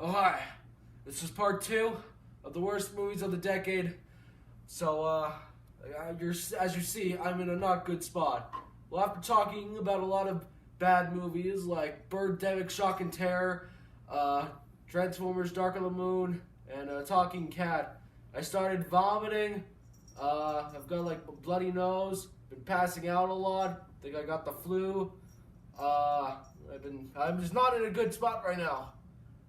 Oh, hi. This is part 2 of the worst movies of the decade. So, as you see, I'm in a not good spot. Well, after talking about a lot of bad movies like Birdemic, Shock and Terror, Transformers, Dark of the Moon, and Talking Cat, I started vomiting. I've got like a bloody nose, been passing out a lot, think I got the flu. I'm just not in a good spot right now.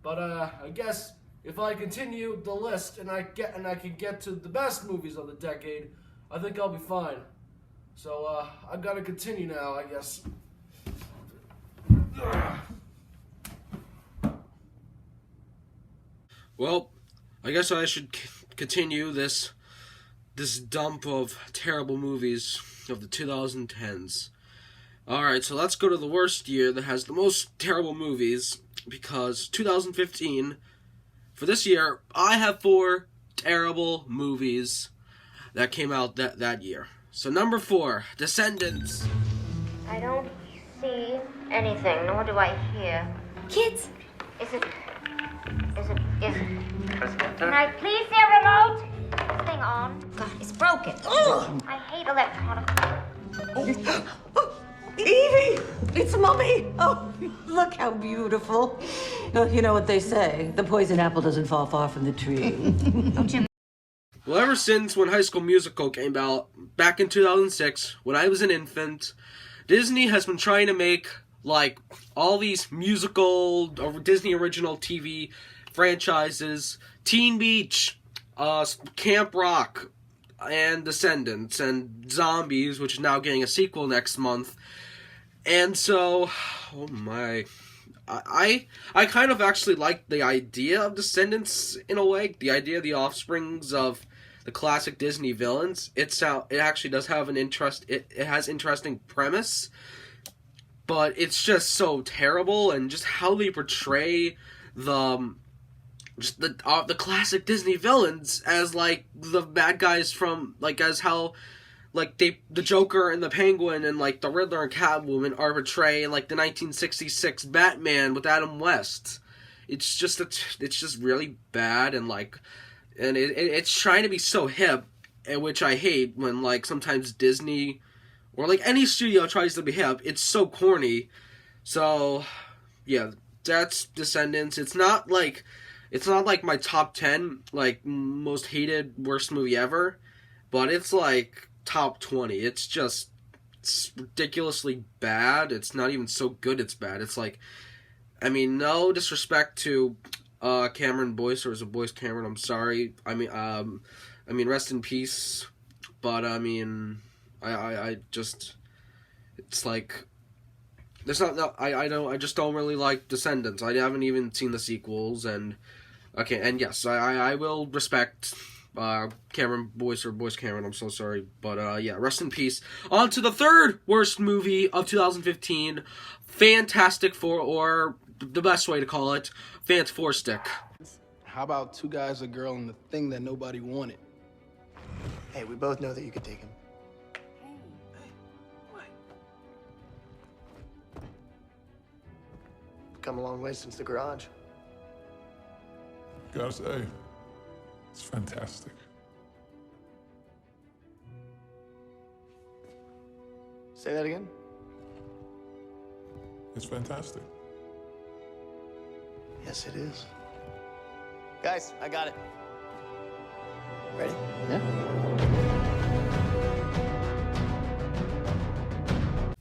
But I guess if I continue the list and I can get to the best movies of the decade, I think I'll be fine. So I've got to continue now, I guess. Well, I guess I should continue this dump of terrible movies of the 2010s. Alright, so let's go to the worst year that has the most terrible movies, because 2015, for this year, I have 4 terrible movies that came out that year. So number 4, Descendants. I don't see anything, nor do I hear. Kids! Is it... Can I please see a remote? Is this thing on? God, it's broken. I hate electronic... Evie! It's Mommy! Oh, look how beautiful. Oh, you know what they say, the poison apple doesn't fall far from the tree. Well, ever since when High School Musical came out, back in 2006, when I was an infant, Disney has been trying to make, like, all these musical or Disney original TV franchises, Teen Beach, Camp Rock, and Descendants, and Zombies, which is now getting a sequel next month. And so, oh my, I kind of actually like the idea of Descendants in a way, the idea of the offsprings of the classic Disney villains. It actually does have an interest, it has interesting premise, but it's just so terrible, and just how they portray the classic Disney villains as, like, the bad guys from, like, as how, like, the Joker and the Penguin and, like, the Riddler and Catwoman are portrayed in, like, the 1966 Batman with Adam West. It's just really bad, and, like, and it's trying to be so hip, which I hate when, like, sometimes Disney or, like, any studio tries to be hip. It's so corny. So, yeah, that's Descendants. It's not like my top 10, like, most hated worst movie ever, but it's, like, top 20. It's ridiculously bad. It's not even so good it's bad. It's like, I mean, no disrespect to Cameron Boyce, or is it Boyce Cameron? I'm sorry. I mean, rest in peace. But I mean, I just, it's like, there's not. No, I just don't really like Descendants. I haven't even seen the sequels, and okay, and yes, I will respect Cameron Boyce, or Boyce Cameron, I'm so sorry, but yeah, rest in peace. On to the third worst movie of 2015, Fantastic Four, or the best way to call it, Fantastic. How about 2 guys, a girl, and the thing that nobody wanted? Hey, we both know that you could take him. Come a long way since the garage. Gotta say, it's fantastic. Say that again? It's fantastic. Yes, it is. Guys, I got it. Ready?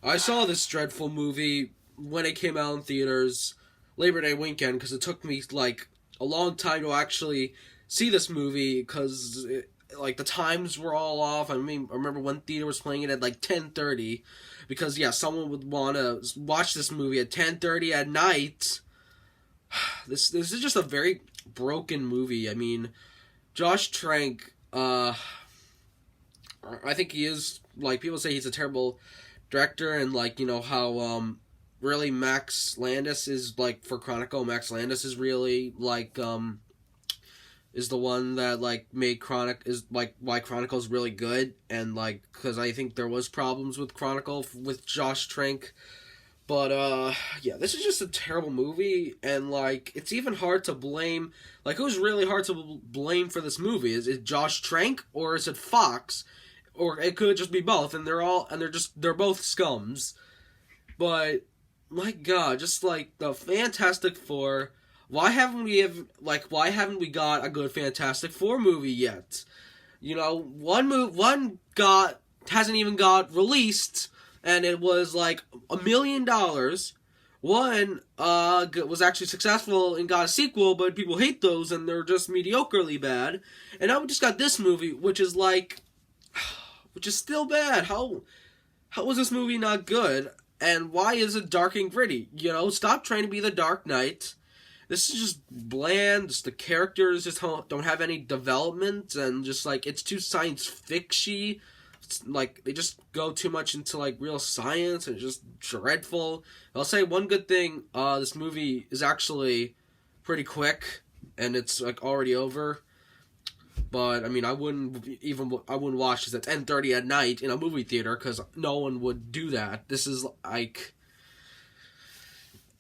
I saw this dreadful movie when it came out in theaters Labor Day weekend, because it took me, like, a long time to actually see this movie, because, like, the times were all off. I mean, I remember one theater was playing it at, like, 10:30, because, yeah, someone would want to watch this movie at 10:30 at night. This is just a very broken movie. I mean, Josh Trank, I think he is, like, people say he's a terrible director, and, like, you know, how, really Max Landis is, like, for Chronicle, Max Landis is really, like, is the one that, like, made is, like, why Chronicle is really good, and, like, because I think there was problems with Chronicle with Josh Trank, But, yeah, this is just a terrible movie, and, like, it's even hard to blame, like, who's really hard to blame for this movie? Is it Josh Trank, or is it Fox? Or it could just be both, and they're both scums. But, my god, just, like, the Fantastic Four, why haven't we got a good Fantastic Four movie yet? You know, one hasn't even got released, and it was like $1 million. One was actually successful and got a sequel, but people hate those and they're just mediocrely bad. And now we just got this movie, which is still bad. How was this movie not good? And why is it dark and gritty? You know, stop trying to be the Dark Knight. This is just bland. Just the characters just don't have any development, and just like it's too science fiction-y. Like, they just go too much into, like, real science, and it's just dreadful. I'll say one good thing, this movie is actually pretty quick, and it's, like, already over. But, I mean, I wouldn't watch this at 10:30 at night in a movie theater, because no one would do that. This is, like...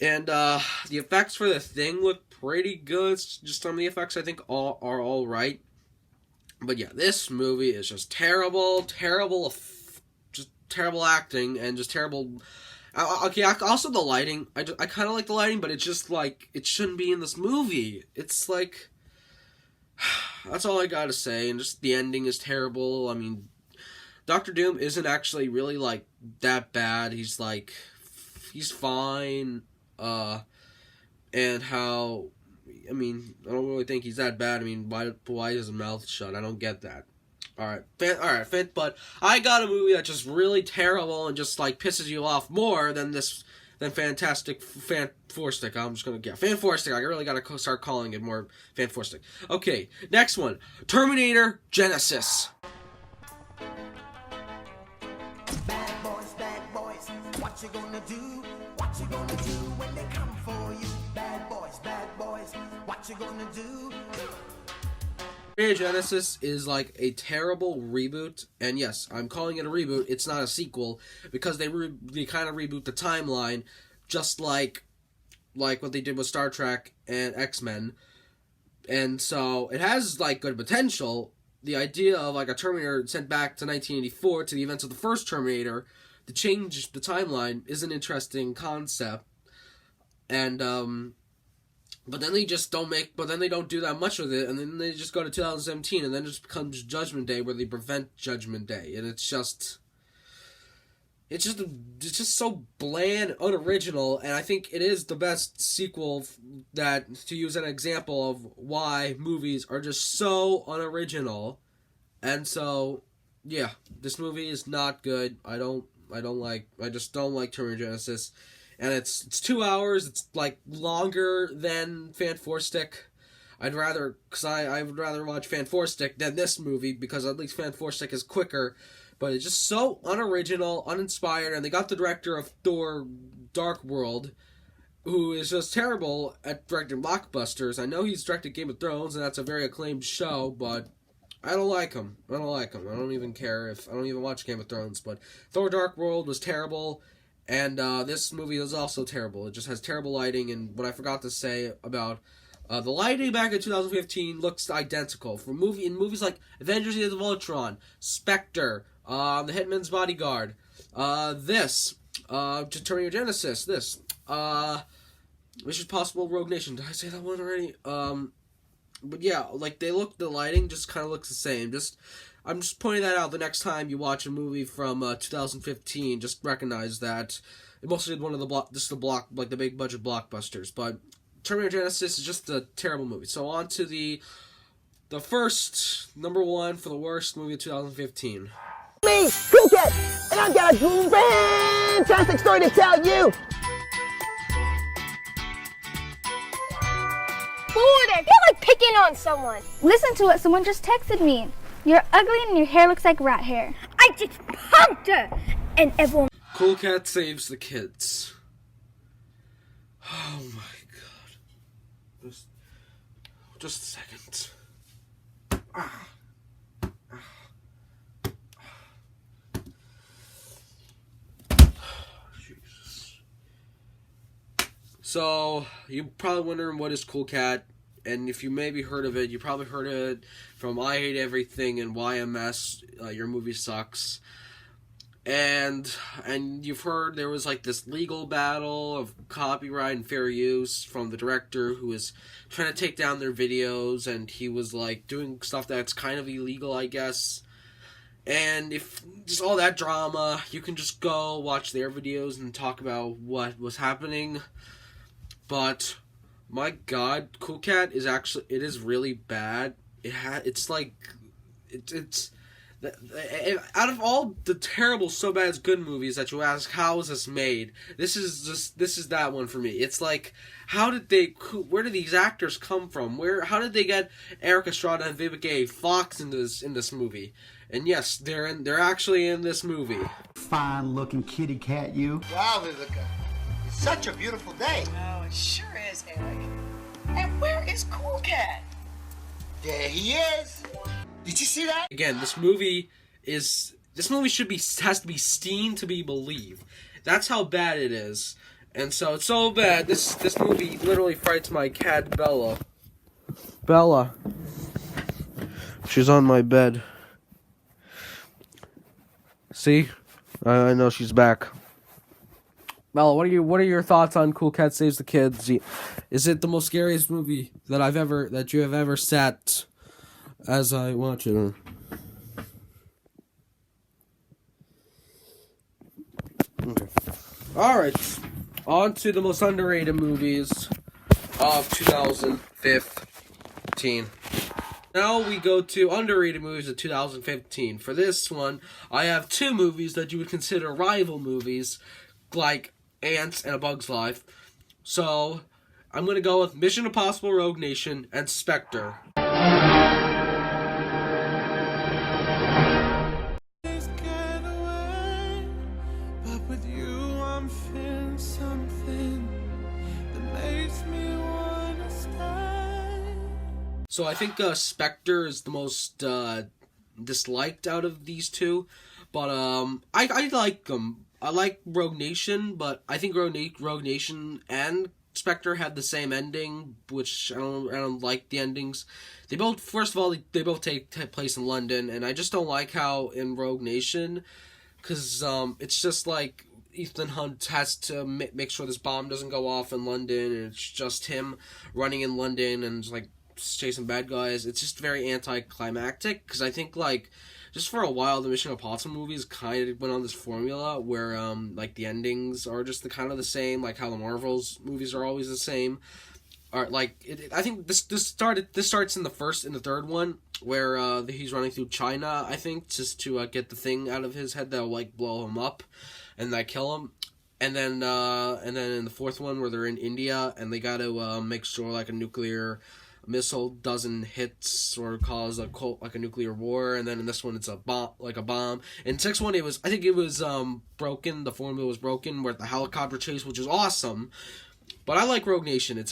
And, the effects for the Thing look pretty good. Just some of the effects, I think, are all right. But yeah, this movie is just terrible acting, and just terrible... Okay, also the lighting. I kind of like the lighting, but it's just, like, it shouldn't be in this movie. It's, like... That's all I gotta say, and just the ending is terrible. I mean, Doctor Doom isn't actually really, like, that bad. He's fine, and how... I mean, I don't really think he's that bad. I mean, why is his mouth shut? I don't get that. Alright, but I got a movie that's just really terrible and just, like, pisses you off more than Fantastic Fantastic. I'm just gonna get Fantastic. I really gotta start calling it more Fantastic. Okay, next one. Terminator Genisys. Bad boys, what you gonna do? What you gonna do when they come for you? Bad boys, what you gonna do? Terminator Genisys is like a terrible reboot, and yes, I'm calling it a reboot. It's not a sequel, because they kind of reboot the timeline, just like what they did with Star Trek and X-Men, and so it has like good potential. The idea of like a Terminator sent back to 1984 to the events of the first Terminator to change the timeline is an interesting concept, and but then they don't do that much with it, and then they just go to 2017, and then it just becomes Judgment Day, where they prevent Judgment Day, and it's just so bland, unoriginal, and I think it is the best sequel to use an example of why movies are just so unoriginal, and so, yeah, this movie is not good. I just don't like Terminator Genisys. And it's 2 hours. It's like longer than Fantastic. I would rather watch Fantastic than this movie, because at least Fantastic is quicker. But it's just so unoriginal, uninspired, and they got the director of Thor: Dark World, who is just terrible at directing blockbusters. I know he's directed Game of Thrones, and that's a very acclaimed show, but I don't like him. I don't even care I don't even watch Game of Thrones. But Thor: Dark World was terrible. And this movie is also terrible. It just has terrible lighting, and what I forgot to say about the lighting back in 2015 looks identical. In movies like Avengers: Age of Ultron, Spectre, The Hitman's Bodyguard, Terminator Genisys, Mission Possible: Rogue Nation. Did I say that one already? But yeah, like the lighting just kind of looks the same. I'm just pointing that out the next time you watch a movie from 2015. Just recognize that it mostly did one of the big budget blockbusters. But Terminator Genisys is just a terrible movie. So on to the first number one for the worst movie of 2015. Me, Cool Cat, and I've got a fantastic story to tell you. Ooh, they're like picking on someone. Listen to what someone just texted me. You're ugly and your hair looks like rat hair. I just punked her! And everyone... Cool Cat saves the kids. Oh my god. Just a second. Jesus. So, you're probably wondering what is Cool Cat, and if you maybe heard of it, you probably heard it from I Hate Everything and YMS, Your Movie Sucks. And you've heard there was like this legal battle of copyright and fair use from the director who was trying to take down their videos, and he was like doing stuff that's kind of illegal, I guess. And if just all that drama, you can just go watch their videos and talk about what was happening. But my God, Cool Cat is really bad. It's out of all the terrible So Bad It's Good movies that you ask, how is this made? This is that one for me. It's like, where did these actors come from? How did they get Eric Estrada and Vivica Fox in this movie? And yes, they're actually in this movie. Fine looking kitty cat, you. Wow, Vivica. It's such a beautiful day. Oh, it sure is, Eric. And where is Cool Cat? There he is. Did you see that? Again, this movie has to be seen to be believed. That's how bad it is. And so it's so bad, this movie literally frights my cat, Bella. Bella. She's on my bed. See? I know she's back. Bella, what are your thoughts on Cool Cat Saves the Kids? Is it the most scariest movie that you have ever sat as I watch it? Okay. Alright. On to the most underrated movies of 2015. Now we go to underrated movies of 2015. For this one, I have two movies that you would consider rival movies, like Ants and A Bug's Life. So, I'm going to go with Mission Impossible Rogue Nation and Spectre. So I think Spectre is the most disliked out of these two, but I like them. I like Rogue Nation, but I think Rogue Nation and Spectre had the same ending, which I don't like the endings. They both, first of all, they both take place in London, and I just don't like how in Rogue Nation, because it's just like Ethan Hunt has to make sure this bomb doesn't go off in London, and it's just him running in London and just, like, chasing bad guys. It's just very anticlimactic, because I think, like, just for a while, the Mission Impossible movies kind of went on this formula where, like, the endings are just kind of the same, like how the Marvel's movies are always the same. Or, like, I think this starts in the third one, where he's running through China, I think, just to get the thing out of his head that'll, like, blow him up and, like, kill him. And then in the fourth one, where they're in India, and they gotta make sure, like, a nuclear missile doesn't hit or cause a nuclear war. And then in this one, it's a bomb. In the sixth one, I think it was broken. The formula was broken, where the helicopter chase, which is awesome. But I like Rogue Nation.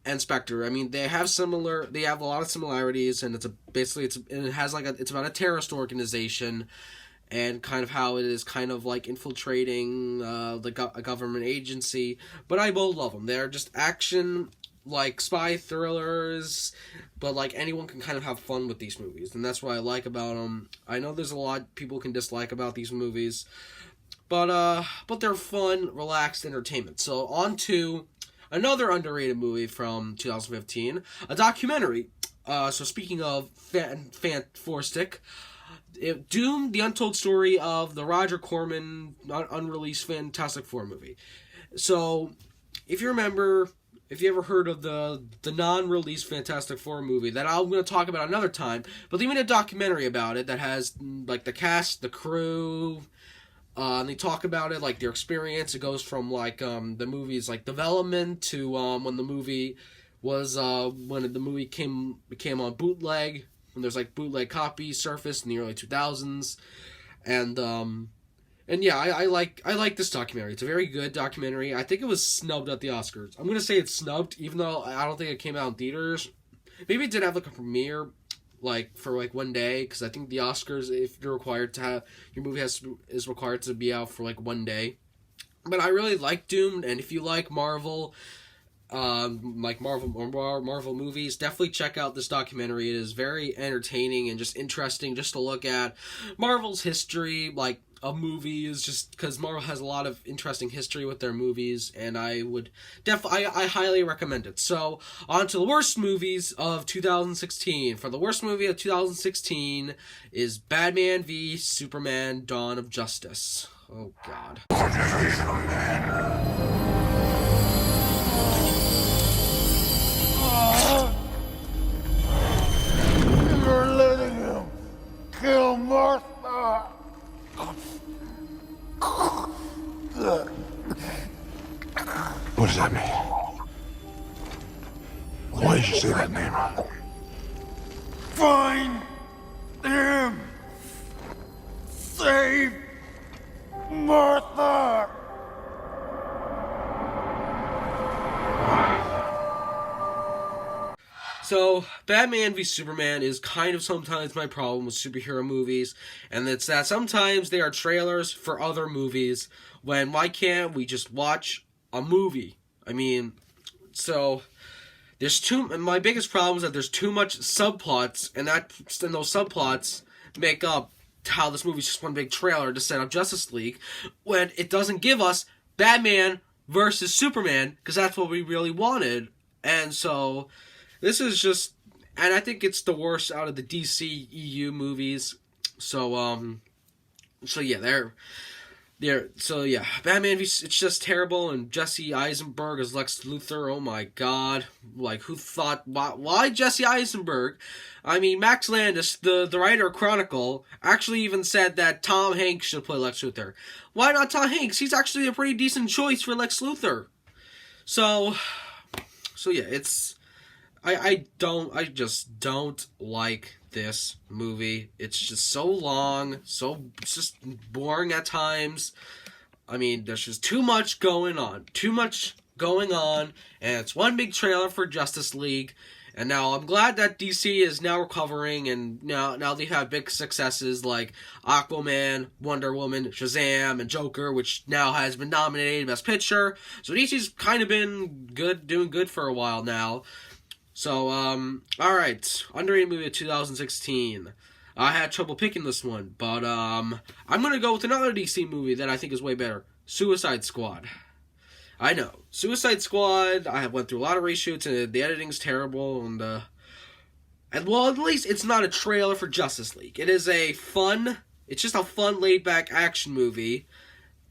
And Spectre. I mean, they have a lot of similarities, and it's about a terrorist organization, and kind of how it is kind of like infiltrating a government agency. But I both love them. They're just action, like spy thrillers, but like anyone can kind of have fun with these movies, and that's what I like about them. I know there's a lot people can dislike about these movies, but they're fun, relaxed entertainment. So on to another underrated movie from 2015, a documentary. So speaking of Fantastic, Doom: The Untold Story of the Roger Corman unreleased Fantastic Four movie. So if you remember, if you ever heard of the non-released Fantastic Four movie that I'm going to talk about another time, but they made a documentary about it that has like the cast, the crew, and they talk about it, like their experience. It goes from like the movie's like development to when the movie became on bootleg, when there's like bootleg copies surfaced in the early 2000s, and yeah, I like this documentary. It's a very good documentary. I think it was snubbed at the Oscars. I'm gonna say it's snubbed, even though I don't think it came out in theaters. Maybe it did have like a premiere, like for like one day, because I think the Oscars, if you're required to have your movie is required to be out for like one day. But I really like Doom, and if you like Marvel, like Marvel movies, definitely check out this documentary. It is very entertaining and just interesting just to look at Marvel's history, like of movies, just because Marvel has a lot of interesting history with their movies, and I would I highly recommend it. So, on to the worst movies of 2016. For the worst movie of 2016 is Batman v Superman: Dawn of Justice. Oh, God. You're letting him kill Martha. What does that mean? Why did you say that name? Find him. Save Martha. So, Batman v Superman is kind of sometimes my problem with superhero movies, and it's that sometimes they are trailers for other movies, when why can't we just watch a movie? I mean, so, my biggest problem is that there's too much subplots, and those subplots make up how this movie's just one big trailer to set up Justice League, when it doesn't give us Batman versus Superman, because that's what we really wanted, and so... This is just, and I think it's the worst out of the DC EU movies. So yeah, Batman v, it's just terrible, and Jesse Eisenberg as Lex Luthor. Oh my God, like who thought? Why Jesse Eisenberg? I mean, Max Landis, the writer of Chronicle, actually even said that Tom Hanks should play Lex Luthor. Why not Tom Hanks? He's actually a pretty decent choice for Lex Luthor. So yeah, it's. I just don't like this movie. It's just so long, it's just boring at times. I mean, there's just too much going on, and it's one big trailer for Justice League. And now I'm glad that DC is now recovering, and now they have big successes like Aquaman, Wonder Woman, Shazam, and Joker, which now has been nominated Best Picture. So DC's kind of been doing good for a while now. So, alright, underrated movie of 2016. I had trouble picking this one, but, I'm gonna go with another DC movie that I think is way better. Suicide Squad. I know. Suicide Squad, I have went through a lot of reshoots, and the editing's terrible, and well, at least it's not a trailer for Justice League. It is it's just a fun, laid-back action movie,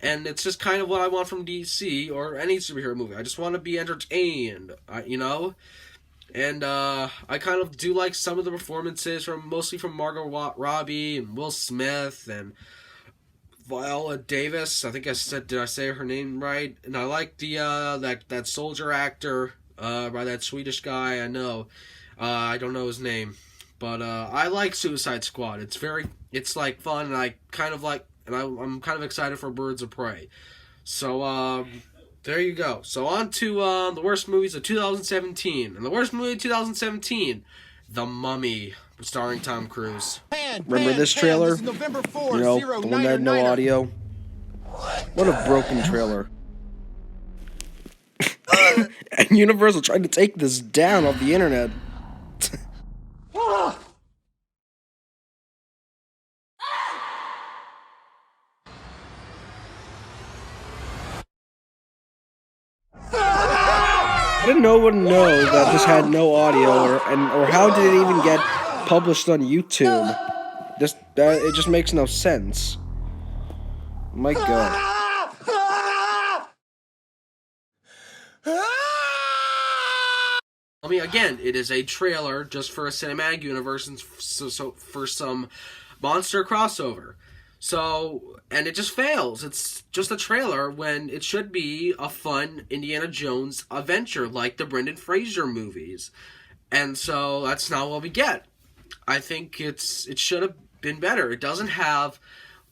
and it's just kind of what I want from DC, or any superhero movie. I just want to be entertained, you know? And I kind of do like some of the performances mostly from Margot Robbie and Will Smith and Viola Davis. Did I say her name right? And I like the that soldier actor by that Swedish guy. I know, I don't know his name, but I like Suicide Squad. It's like fun, and I kind of like, and I'm kind of excited for Birds of Prey. So there you go. So on to the worst movies of 2017. And the worst movie of 2017, The Mummy, starring Tom Cruise. Remember this trailer? You know, the one that had no audio? What a broken trailer. And Universal tried to take this down off the internet. I didn't know that this had no audio, or how did it even get published on YouTube? It just makes no sense. My God. I mean, again, it is a trailer just for a cinematic universe and so for some monster crossover. So, and it just fails. It's just a trailer when it should be a fun Indiana Jones adventure like the Brendan Fraser movies. And so that's not what we get. I think it should have been better. It doesn't have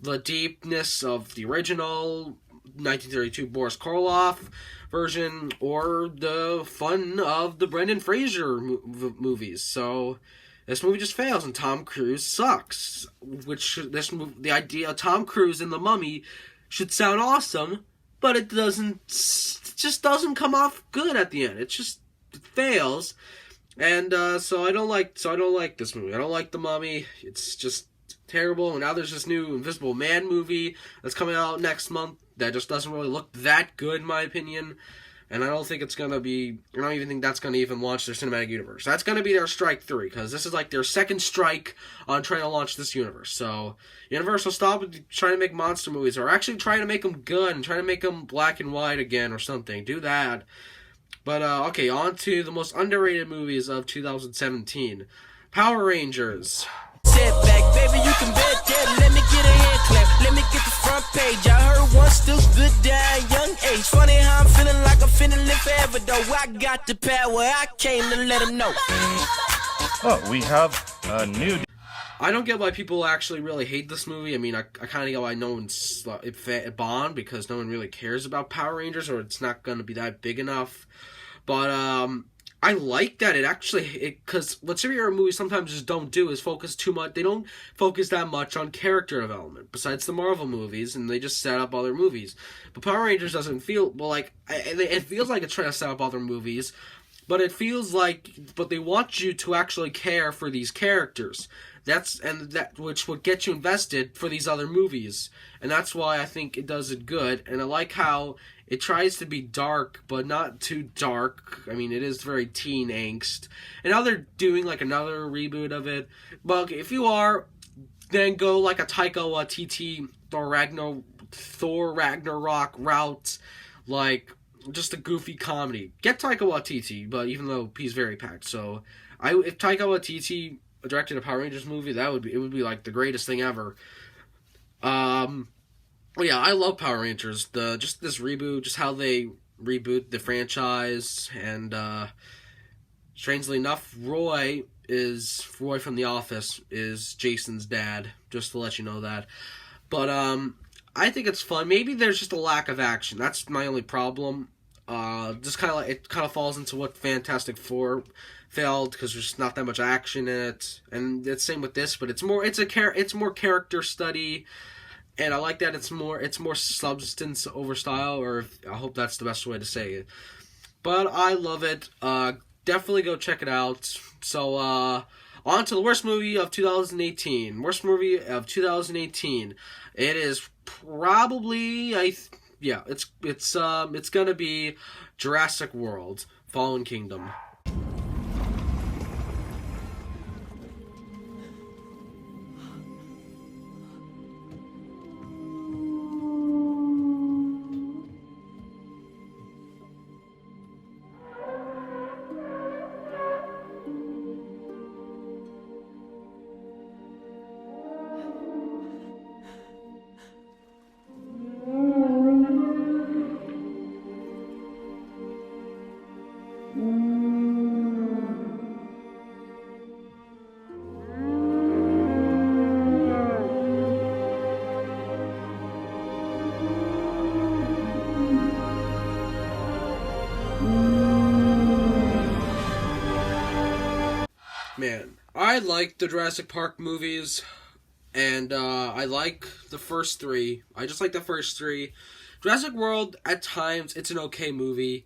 the deepness of the original 1932 Boris Karloff version or the fun of the Brendan Fraser movies. So this movie just fails, and Tom Cruise sucks. The idea of Tom Cruise in The Mummy should sound awesome, but it doesn't just doesn't come off good at the end. It fails. And so I don't like this movie. I don't like The Mummy. It's just terrible. And now there's this new Invisible Man movie that's coming out next month that just doesn't really look that good in my opinion. And I don't think it's going to be... I don't even think that's going to even launch their cinematic universe. That's going to be their strike 3, because this is like their second strike on trying to launch this universe. So, Universal, stop trying to make monster movies, or actually trying to make them good, and trying to make them black and white again, or something. Do that. But, okay, on to the most underrated movies of 2017. Power Rangers. Sit back, baby, you can bet that. Let me get a hand clap. Let me get the front page. I heard one still good down young age. Funny how I'm feeling like I'm finna live forever though. I got the power, I came to let them know. Oh, we have a new... I don't get why people actually really hate this movie. I mean, I kind of get why no one's Bond, because no one really cares about Power Rangers, or it's not going to be that big enough. But, I like that because what superhero movies sometimes just don't do is focus too much. They don't focus that much on character development, besides the Marvel movies, and they just set up other movies. But Power Rangers doesn't feel, well, like, it feels like it's trying to set up other movies, but it feels like, but they want you to actually care for these characters. Which would get you invested for these other movies. And that's why I think it does it good. And I like how it tries to be dark, but not too dark. I mean, it is very teen angst. And now they're doing, like, another reboot of it. But if you are, then go, like, a Taika Waititi Thor Ragnarok route. Like, just a goofy comedy. Get Taika Waititi, but even though he's very packed. So, if Taika Waititi directed a Power Rangers movie, it would be like the greatest thing ever. Yeah, I love Power Rangers. Just this reboot, just how they reboot the franchise, and strangely enough, Roy from The Office is Jason's dad, just to let you know that. But I think it's fun. Maybe there's just a lack of action. That's my only problem. Just kind of like, it kind of falls into what Fantastic Four failed, because there's not that much action in it, and it's same with this, but it's more character study, and I like that it's more substance over style, or I hope that's the best way to say it. But I love it. Definitely go check it out. So on to the worst movie of 2018. Worst movie of 2018. It is probably it's gonna be Jurassic World: Fallen Kingdom. Man, I like the Jurassic Park movies, and I like the first 3. I just like the first 3. Jurassic World, at times, it's an okay movie,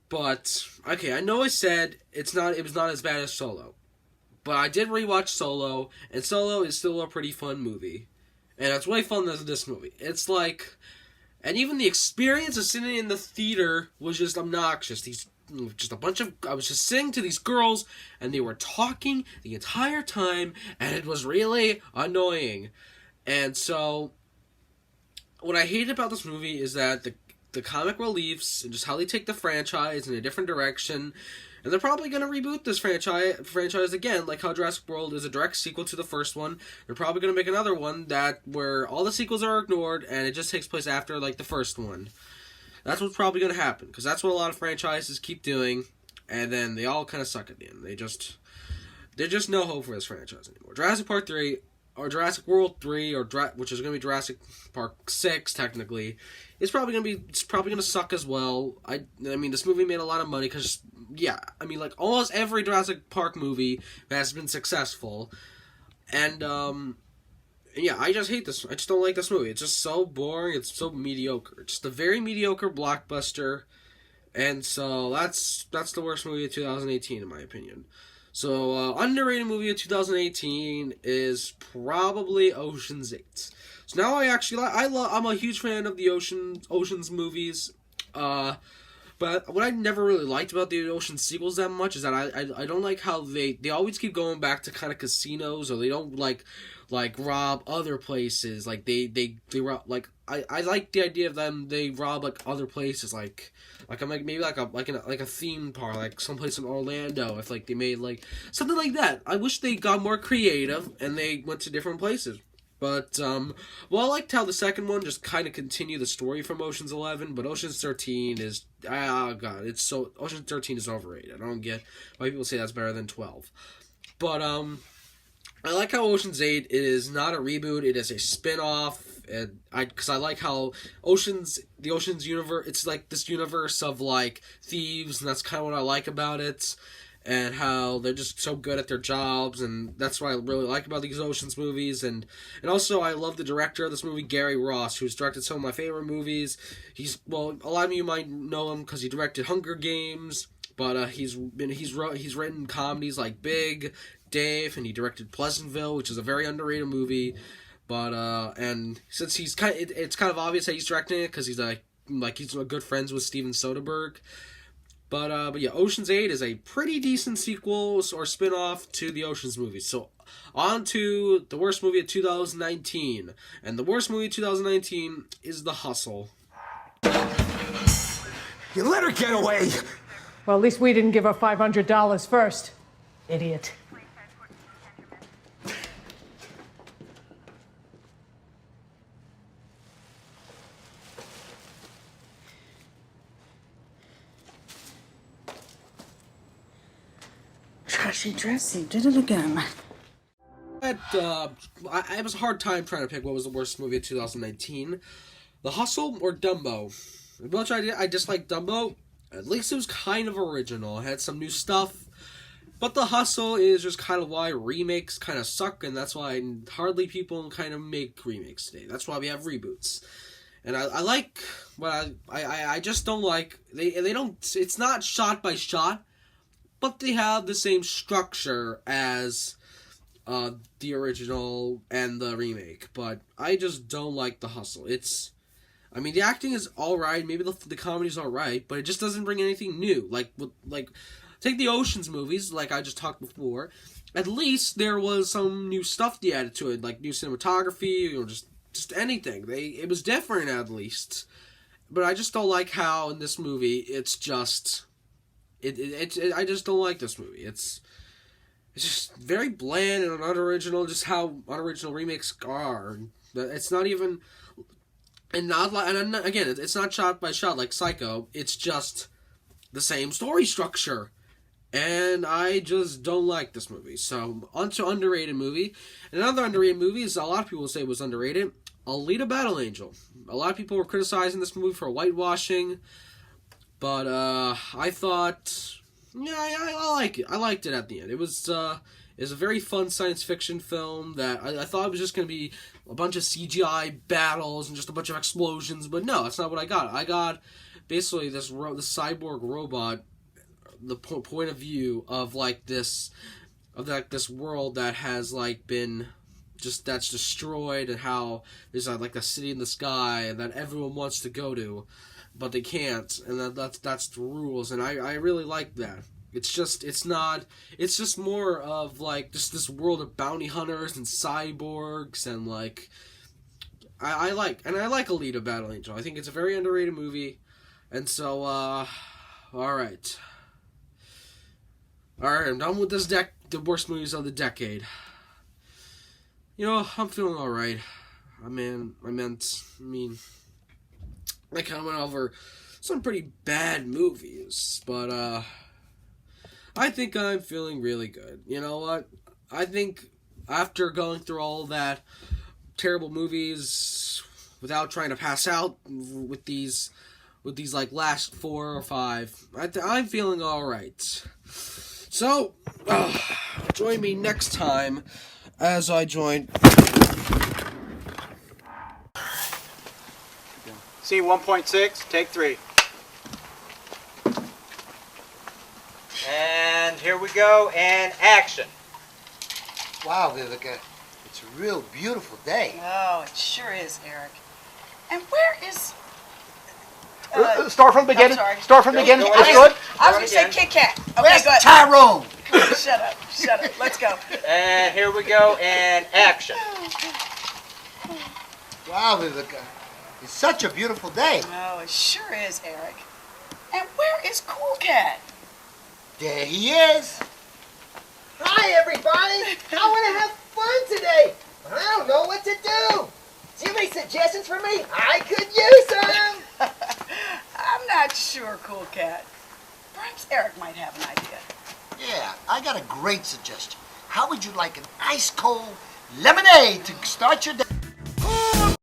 but, okay, I know I said it was not as bad as Solo, but I did rewatch Solo, and Solo is still a pretty fun movie, and it's way fun as this movie. It's like, and even the experience of sitting in the theater was just obnoxious. I was just sitting to these girls, and they were talking the entire time, and it was really annoying. And so, what I hate about this movie is that the comic reliefs, and just how they take the franchise in a different direction, and they're probably going to reboot this franchise again, like how Jurassic World is a direct sequel to the first one. They're probably going to make another one where all the sequels are ignored, and it just takes place after, like, the first one. That's what's probably going to happen, because that's what a lot of franchises keep doing, and then they all kind of suck at the end. There's just no hope for this franchise anymore. Jurassic Park 3, or Jurassic World 3, which is going to be Jurassic Park 6, technically, it's probably going to suck as well. I mean, this movie made a lot of money, because, yeah, I mean, like, almost every Jurassic Park movie has been successful, and, yeah, I just hate this. I just don't like this movie. It's just so boring. It's so mediocre. It's just a very mediocre blockbuster. And so that's the worst movie of 2018 in my opinion. So underrated movie of 2018 is probably Ocean's 8. So now I'm a huge fan of the Ocean's movies. But what I never really liked about the Ocean sequels that much is that I don't like how they always keep going back to kind of casinos, or they don't like rob other places. Like they rob, like I like the idea of them, they rob like other places, like I'm like maybe like a theme park, like someplace in Orlando, if like they made like something like that. I wish they got more creative and they went to different places. But, well, I liked how the second one just kind of continued the story from Ocean's 11, but Ocean's 13 is, Ocean's 13 is overrated. I don't get why people say that's better than 12. But, I like how Ocean's 8 is not a reboot, it is a spin-off, and because I like how the Ocean's universe, it's like this universe of, like, thieves, and that's kind of what I like about it. And how they're just so good at their jobs, and that's what I really like about these Ocean's movies. And also, I love the director of this movie, Gary Ross, who's directed some of my favorite movies. A lot of you might know him because he directed Hunger Games, but he's written comedies like Big, Dave, and he directed Pleasantville, which is a very underrated movie. But and since it's kind of obvious that he's directing it because he's he's good friends with Steven Soderbergh. But yeah, Ocean's 8 is a pretty decent sequel or spin-off to the Ocean's movies. So, on to the worst movie of 2019. And the worst movie of 2019 is The Hustle. You let her get away! Well, at least we didn't give her $500 first, idiot. Dressy did it again. It was a hard time trying to pick what was the worst movie of 2019. The Hustle or Dumbo. As much I dislike Dumbo, at least it was kind of original. It had some new stuff. But The Hustle is just kind of why remakes kind of suck, and that's why hardly people kind of make remakes today. That's why we have reboots. And I like, but I just don't like, they don't, it's not shot by shot, but they have the same structure as the original and the remake. But I just don't like The Hustle. The acting is alright, maybe the comedy's alright, but it just doesn't bring anything new. Take the Ocean's movies, like I just talked before. At least there was some new stuff they added to it, like new cinematography, or just anything. It was different at least. But I just don't like how in this movie it's just... I just don't like this movie. It's just very bland and unoriginal, just how unoriginal remakes are. It's not even, and again, it's not shot by shot like Psycho. It's just the same story structure, and I just don't like this movie. So onto underrated movie. Another underrated movie is a lot of people say was underrated. Alita: Battle Angel. A lot of people were criticizing this movie for whitewashing. But, I thought, yeah, I like it. I liked it at the end. It was a very fun science fiction film that I thought it was just going to be a bunch of CGI battles and just a bunch of explosions, but no, that's not what I got. I got basically this cyborg robot, the point of view of, this world that has, been... that's destroyed, and how there's a city in the sky that everyone wants to go to, but they can't, and that's the rules, and I really like that. It's just more of just this world of bounty hunters and cyborgs, and I like Alita: Battle Angel. I think it's a very underrated movie, and so alright, I'm done with this the worst movies of the decade. I'm feeling alright. I kind of went over some pretty bad movies, but, I think I'm feeling really good. You know what? I think after going through all that terrible movies without trying to pass out with these last 4 or 5, I'm feeling alright. So, join me next time as I join... C 1.6, take 3. And here we go, and action. Wow, Vivica, it's a real beautiful day. Oh, it sure is, Eric. And where is... Start from the beginning. I'm sorry. Start from the beginning. I That's was good. going to say Kit Kat. Okay, Where's good. Tyrone? Come on, shut up. Shut up. Let's go. And here we go, and action. Wow, Vivica, it's such a beautiful day. Oh, it sure is, Eric. And where is Cool Cat? There he is. Hi, everybody. I want to have fun today. I don't know what to do. Do you have any suggestions for me? I could use some. I'm not sure, Cool Cat. Perhaps Eric might have an idea. Yeah, I got a great suggestion. How would you like an ice-cold lemonade to start your day?